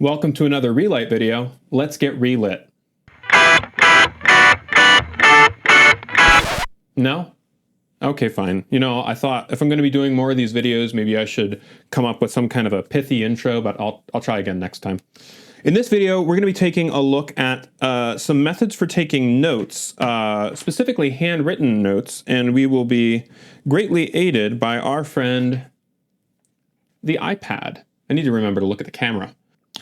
Welcome to another Relight video. Let's get relit. No? Okay, fine. You know, I thought if I'm going to be doing more of these videos, maybe I should come up with some kind of a pithy intro, but I'll try again next time. In this video, we're going to be taking a look at some methods for taking notes, specifically handwritten notes, and we will be greatly aided by our friend, the iPad. I need to remember to look at the camera.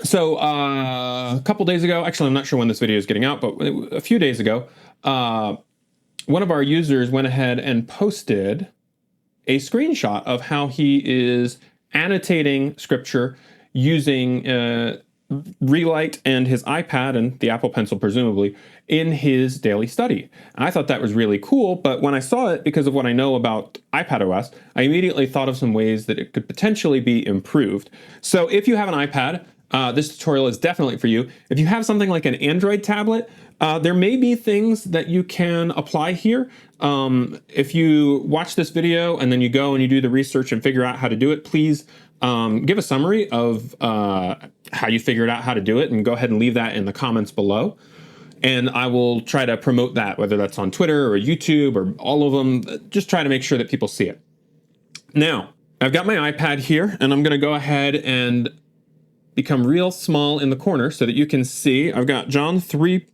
So a couple days ago, actually I'm not sure when this video is getting out, but a few days ago, one of our users went ahead and posted a screenshot of how he is annotating scripture using Relight and his iPad and the Apple Pencil presumably in his daily study. And I thought that was really cool, but when I saw it, because of what I know about iPadOS, I immediately thought of some ways that it could potentially be improved. So if you have an iPad, this tutorial is definitely for you. If you have something like an Android tablet, there may be things that you can apply here. If you watch this video and then you go and you do the research and figure out how to do it, please give a summary of how you figured out how to do it and go ahead and leave that in the comments below. And I will try to promote that, whether that's on Twitter or YouTube or all of them. Just try to make sure that people see it. Now, I've got my iPad here and I'm going to go ahead and become real small in the corner so that you can see. I've got John 3.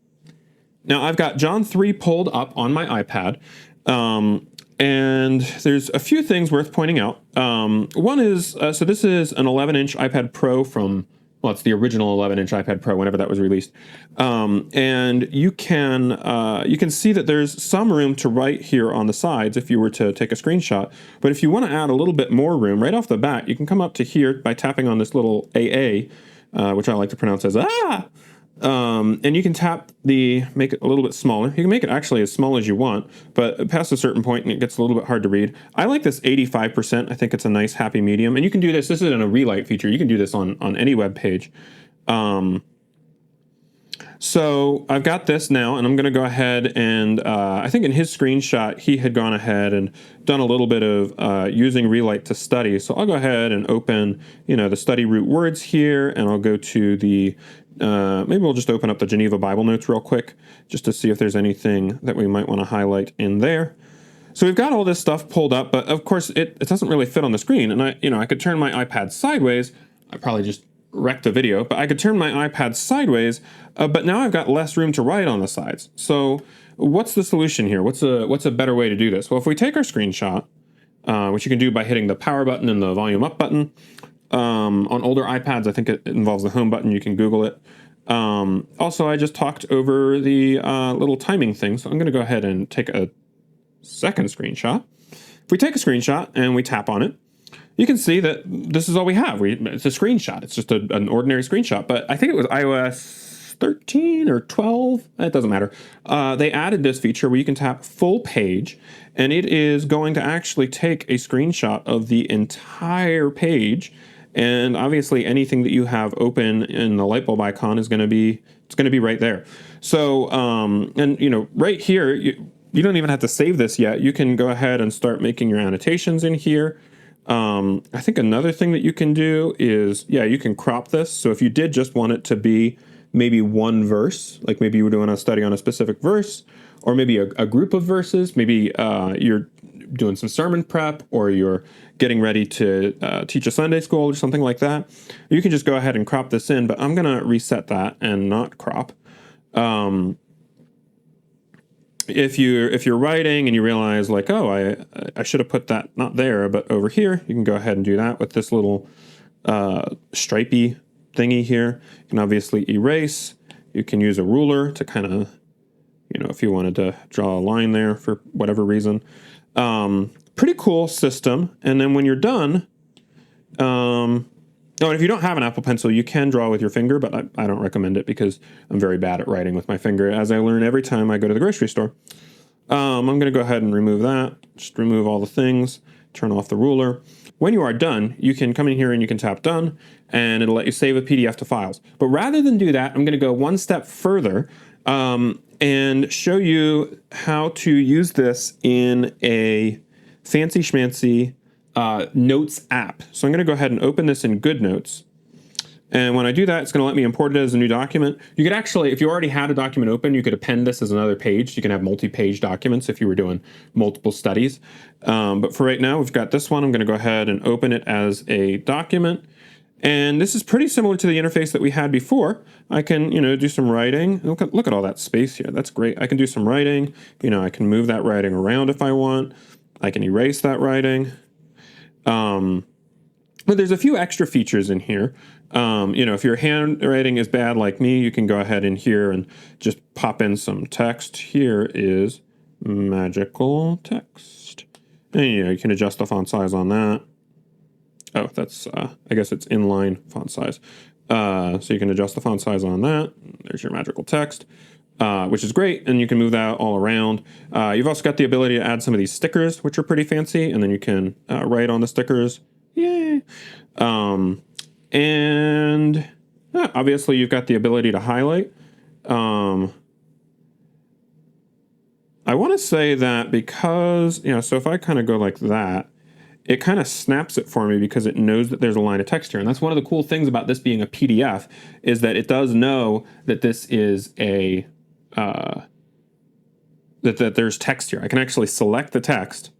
Now I've got John 3 pulled up on my iPad. And there's a few things worth pointing out. One is, so this is an 11-inch iPad Pro from, well, it's the original 11-inch iPad Pro, whenever that was released. And you can see that there's some room to write here on the sides if you were to take a screenshot. But if you want to add a little bit more room right off the bat, you can come up to here by tapping on this little AA, which I like to pronounce as ah. And you can make it a little bit smaller. You can make it actually as small as you want, but past a certain point and it gets a little bit hard to read. I like this 85%. I think it's a nice happy medium. And you can do this. This isn't a Relight feature. You can do this on any web page. So I've got this now, and I'm going to go ahead and I think in his screenshot, he had gone ahead and done a little bit of using Relight to study. So I'll go ahead and open, the study root words here, and I'll go to the maybe we'll just open up the Geneva Bible Notes real quick just to see if there's anything that we might want to highlight in there. So we've got all this stuff pulled up, but of course it doesn't really fit on the screen. And I could turn my iPad sideways. I probably just wrecked the video, but I could turn my iPad sideways, but now I've got less room to write on the sides. So what's the solution here? What's a better way to do this? Well, if we take our screenshot, which you can do by hitting the power button and the volume up button, on older iPads, I think it involves the home button. You can Google it. Also, I just talked over the little timing thing, so I'm going to go ahead and take a second screenshot. If we take a screenshot and we tap on it, you can see that this is all we have. It's a screenshot. It's just an ordinary screenshot, but I think it was iOS 13 or 12. It doesn't matter. They added this feature where you can tap full page, and it is going to actually take a screenshot of the entire page. And obviously anything that you have open in the light bulb icon is going to be right there. So, right here, you don't even have to save this yet. You can go ahead and start making your annotations in here. I think another thing that you can do is, you can crop this. So if you did just want it to be maybe one verse, like maybe you were doing a study on a specific verse, or maybe a group of verses, maybe you're doing some sermon prep, or you're getting ready to teach a Sunday school or something like that, you can just go ahead and crop this in, but I'm going to reset that and not crop. If you're writing and you realize like, oh, I should have put that not there, but over here, you can go ahead and do that with this little stripey thingy here. You can obviously erase. You can use a ruler to kind of, if you wanted to draw a line there for whatever reason. Pretty cool system. And then when you're done, and if you don't have an Apple Pencil, you can draw with your finger, but I don't recommend it because I'm very bad at writing with my finger, as I learn every time I go to the grocery store. I'm going to go ahead and remove that. Just remove all the things, turn off the ruler. When you are done, you can come in here and you can tap done, and it'll let you save a PDF to files. But rather than do that, I'm going to go one step further and show you how to use this in a fancy schmancy Notes app. So I'm going to go ahead and open this in GoodNotes. And when I do that, it's going to let me import it as a new document. You could actually, if you already had a document open, you could append this as another page. You can have multi-page documents if you were doing multiple studies. But for right now, we've got this one. I'm going to go ahead and open it as a document. And this is pretty similar to the interface that we had before. I can, do some writing. Look at all that space here. That's great. I can do some writing. I can move that writing around if I want. I can erase that writing. But there's a few extra features in here. If your handwriting is bad like me, you can go ahead in here and just pop in some text. Here is magical text. And you can adjust the font size on that. Oh, that's, I guess it's inline font size. So you can adjust the font size on that. There's your magical text, which is great. And you can move that all around. You've also got the ability to add some of these stickers, which are pretty fancy. And then you can write on the stickers. Yay. And obviously you've got the ability to highlight. I want to say that because, so if I kind of go like that, it kind of snaps it for me because it knows that there's a line of text here. And that's one of the cool things about this being a PDF is that it does know that this is a, that there's text here. I can actually select the text.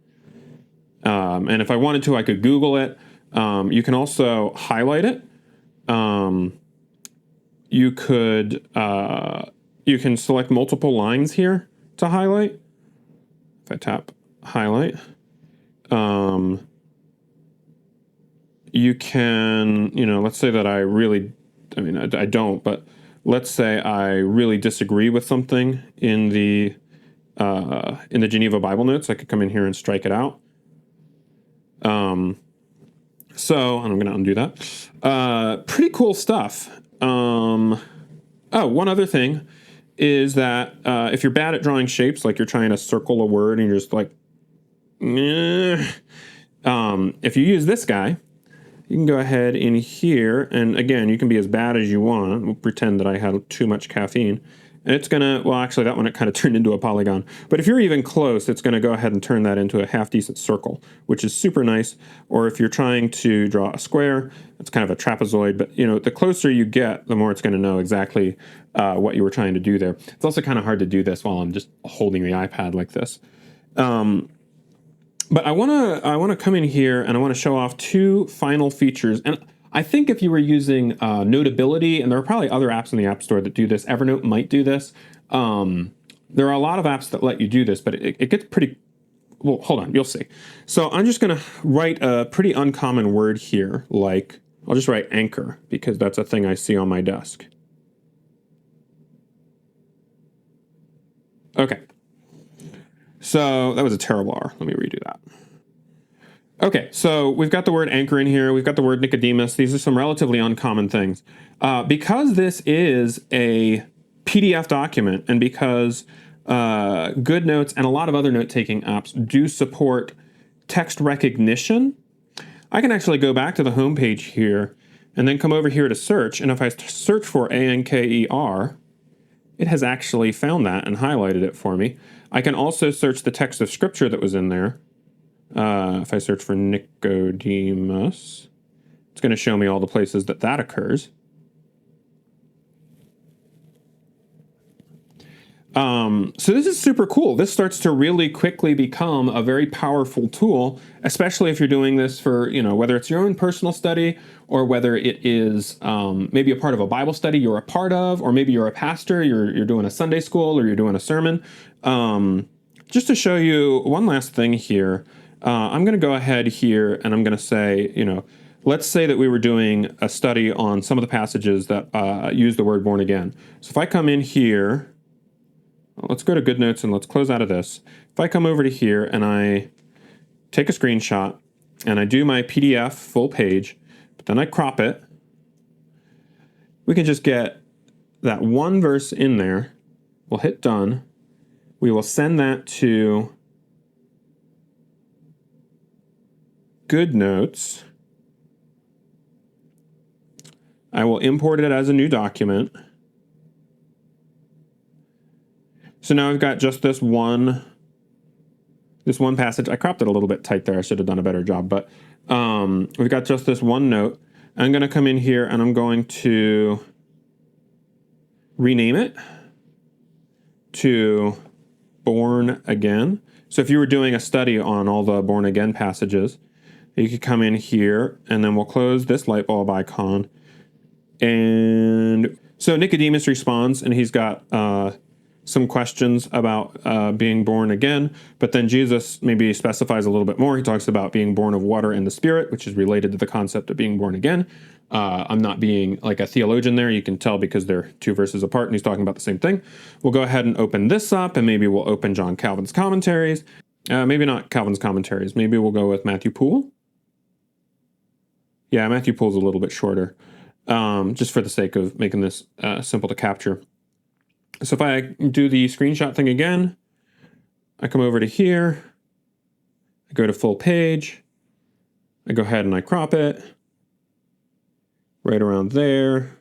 And if I wanted to, I could Google it. You can also highlight it. You can select multiple lines here to highlight. If I tap highlight, you can, let's say that I don't, but let's say I really disagree with something in the Geneva Bible Notes. I could come in here and strike it out. So I'm going to undo that. Pretty cool stuff. One other thing is that if you're bad at drawing shapes, like you're trying to circle a word and you're just like, if you use this guy, you can go ahead in here, and again, you can be as bad as you want. We'll pretend that I had too much caffeine. And it's going to, well, actually, that one, it kind of turned into a polygon. But if you're even close, it's going to go ahead and turn that into a half-decent circle, which is super nice. Or if you're trying to draw a square, it's kind of a trapezoid. But, the closer you get, the more it's going to know exactly what you were trying to do there. It's also kind of hard to do this while I'm just holding the iPad like this. But I want to come in here and I want to show off two final features. And I think if you were using Notability, and there are probably other apps in the App Store that do this, Evernote might do this. There are a lot of apps that let you do this, but it gets pretty, well, hold on, you'll see. So I'm just going to write a pretty uncommon word here, like, I'll just write anchor, because that's a thing I see on my desk. Okay. So that was a terrible R. Let me redo that. Okay, so we've got the word anchor in here. We've got the word Nicodemus. These are some relatively uncommon things. Because this is a PDF document, and because GoodNotes and a lot of other note-taking apps do support text recognition, I can actually go back to the home page here and then come over here to search. And if I search for ANKER, it has actually found that and highlighted it for me. I can also search the text of scripture that was in there. If I search for Nicodemus, it's going to show me all the places that occurs. So this is super cool. This starts to really quickly become a very powerful tool, especially if you're doing this for, whether it's your own personal study or whether it is maybe a part of a Bible study you're a part of, or maybe you're a pastor, you're doing a Sunday school or you're doing a sermon. Just to show you one last thing here, I'm going to go ahead here and I'm going to say, let's say that we were doing a study on some of the passages that use the word born again. So if I come in here, let's go to GoodNotes and let's close out of this. If I come over to here and I take a screenshot and I do my PDF full page, but then I crop it, we can just get that one verse in there. We'll hit done. We will send that to GoodNotes. I will import it as a new document. So now I've got just this one passage. I cropped it a little bit tight there. I should have done a better job, but we've got just this one note. I'm going to come in here and I'm going to rename it to Born Again. So if you were doing a study on all the Born Again passages, you could come in here and then we'll close this light bulb icon. And so Nicodemus responds and he's got some questions about being born again, but then Jesus maybe specifies a little bit more. He talks about being born of water and the Spirit, which is related to the concept of being born again. I'm not being like a theologian there. You can tell because they're 2 verses apart and he's talking about the same thing. We'll go ahead and open this up and maybe we'll open John Calvin's commentaries. Maybe not Calvin's commentaries. Maybe we'll go with Matthew Poole. Yeah, Matthew Poole's a little bit shorter, just for the sake of making this simple to capture. So if I do the screenshot thing again, I come over to here, I go to full page, I go ahead and I crop it right around there.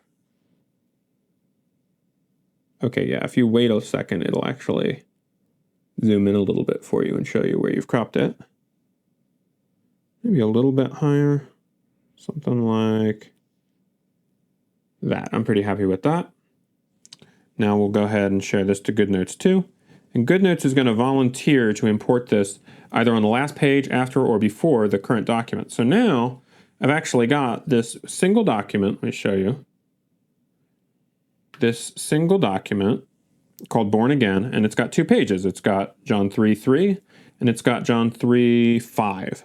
Okay, yeah, if you wait a second, it'll actually zoom in a little bit for you and show you where you've cropped it. Maybe a little bit higher, something like that. I'm pretty happy with that. Now we'll go ahead and share this to GoodNotes too. And GoodNotes is going to volunteer to import this either on the last page, after, or before the current document. So now I've actually got this single document. Let me show you. This single document called Born Again, and it's got 2 pages. It's got John 3:3 and it's got John 3:5.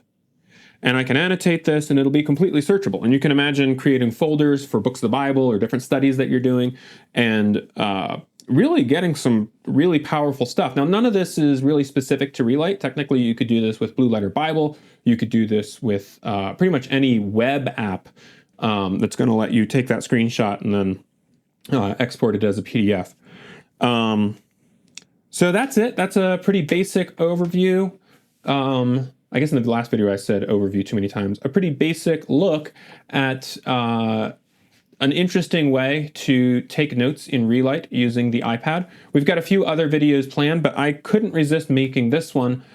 And I can annotate this and it'll be completely searchable. And you can imagine creating folders for books of the Bible or different studies that you're doing and really getting some really powerful stuff. Now, none of this is really specific to Relight. Technically, you could do this with Blue Letter Bible. You could do this with pretty much any web app that's going to let you take that screenshot and then export it as a PDF. So that's it. That's a pretty basic overview. I guess in the last video I said overview too many times. A pretty basic look at an interesting way to take notes in Relight using the iPad. We've got a few other videos planned, but I couldn't resist making this one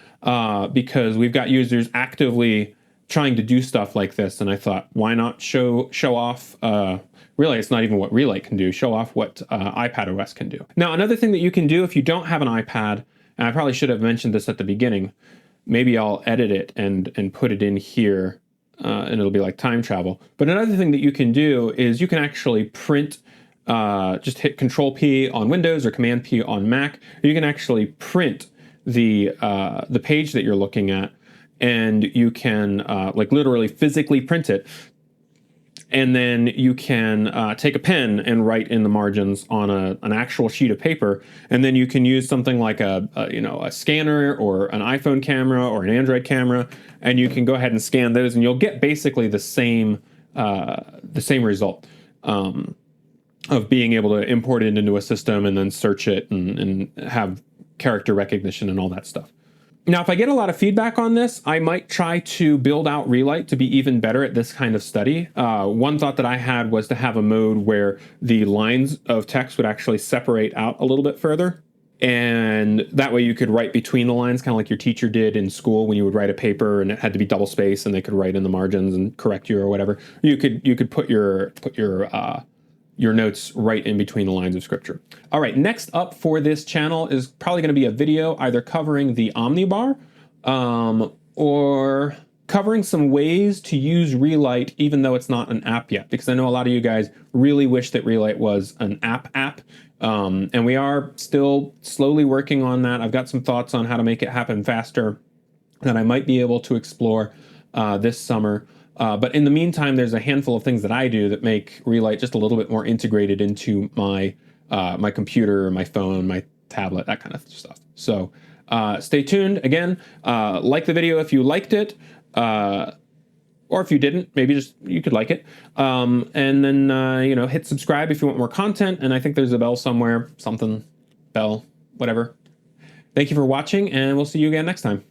because we've got users actively trying to do stuff like this, and I thought, why not show off? Really, it's not even what Relight can do. Show off what iPad OS can do. Now, another thing that you can do if you don't have an iPad, and I probably should have mentioned this at the beginning. Maybe I'll edit it and put it in here and it'll be like time travel. But another thing that you can do is you can actually print, just hit Control P on Windows or Command P on Mac. You can actually print the page that you're looking at, and you can like literally physically print it. And then you can take a pen and write in the margins on an actual sheet of paper. And then you can use something like a scanner or an iPhone camera or an Android camera, and you can go ahead and scan those, and you'll get basically the same result of being able to import it into a system and then search it and have character recognition and all that stuff. Now, if I get a lot of feedback on this, I might try to build out Relight to be even better at this kind of study. One thought that I had was to have a mode where the lines of text would actually separate out a little bit further. And that way you could write between the lines, kind of like your teacher did in school when you would write a paper and it had to be double spaced and they could write in the margins and correct you or whatever. You could put your notes right in between the lines of scripture. All right, next up for this channel is probably going to be a video either covering the Omnibar or covering some ways to use Relight even though it's not an app yet, because I know a lot of you guys really wish that Relight was an app. And we are still slowly working on that. I've got some thoughts on how to make it happen faster that I might be able to explore this summer. But in the meantime, there's a handful of things that I do that make Relight just a little bit more integrated into my my computer, my phone, my tablet, that kind of stuff. So stay tuned. Again, like the video if you liked it, or if you didn't, maybe just you could like it. And then hit subscribe if you want more content. And I think there's a bell somewhere, something, bell, whatever. Thank you for watching, and we'll see you again next time.